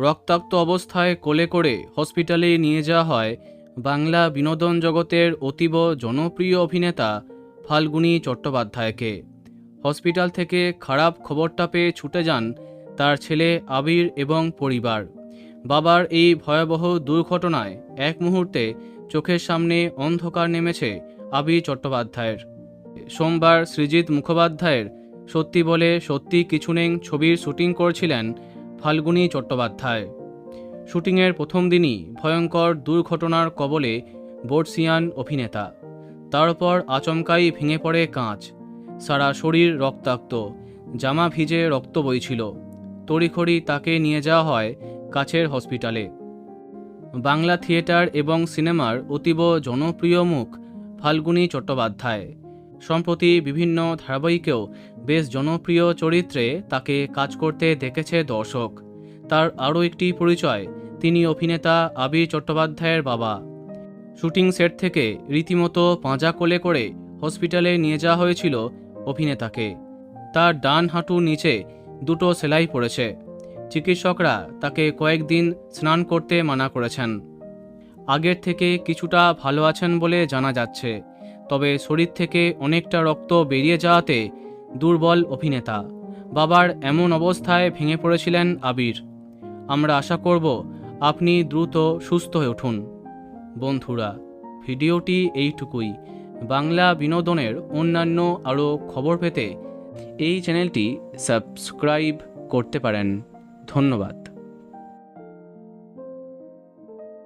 রক্তাক্ত অবস্থায় কোলে করে হসপিটালে নিয়ে যাওয়া হয় বাংলা বিনোদন জগতের অতীব জনপ্রিয় অভিনেতা ফাল্গুনী চট্টোপাধ্যায়কে। হসপিটাল থেকে খারাপ খবরটা পেয়ে ছুটে যান তার ছেলে আবির এবং পরিবার। বাবার এই ভয়াবহ দুর্ঘটনায় এক মুহূর্তে চোখের সামনে অন্ধকার নেমেছে আবির চট্টোপাধ্যায়ের। সোমবার সৃজিত মুখোপাধ্যায়ের সত্যি বলে সত্যি কিছু নেই ছবির শুটিং করছিলেন ফাল্গুনী চট্টোপাধ্যায়। শুটিংয়ের প্রথম দিনই ভয়ঙ্কর দুর্ঘটনার কবলে বর্ষিয়ান অভিনেতা। তারপর আচমকাই ভেঙে পড়ে কাঁচ, সারা শরীর রক্তাক্ত, জামা ভিজে রক্ত বইছিল। তড়িঘড়ি তাকে নিয়ে যাওয়া হয় কাছের হসপিটালে। বাংলা থিয়েটার এবং সিনেমার অতীব জনপ্রিয় মুখ ফাল্গুনী চট্টোপাধ্যায়। সম্প্রতি বিভিন্ন ধারাবাহিকেও বেশ জনপ্রিয় চরিত্রে তাকে কাজ করতে দেখেছে দর্শক। তার আরও একটি পরিচয়, তিনি অভিনেতা আবির চট্টোপাধ্যায়ের বাবা। শুটিং সেট থেকে রীতিমতো পাঁজা কোলে করে হসপিটালে নিয়ে যাওয়া হয়েছিল অভিনেতাকে। তার ডান হাঁটুর নিচে দুটো সেলাই পড়েছে। চিকিৎসকরা তাকে কয়েকদিন স্নান করতে মানা করেছেন। আগের থেকে কিছুটা ভালো আছেন বলে জানা যাচ্ছে, তবে শরীর থেকে অনেকটা রক্ত বেরিয়ে যাওয়াতে দুর্বল অভিনেতা। বাবার এমন অবস্থায় ভেঙে পড়েছিলেন আবির। আমরা আশা করব আপনি দ্রুত সুস্থ হয়ে উঠুন। বন্ধুরা, ভিডিওটি এইটুকুই। বাংলা বিনোদনের অন্যান্য আরও খবর পেতে এই চ্যানেলটি সাবস্ক্রাইব করতে পারেন। ধন্যবাদ।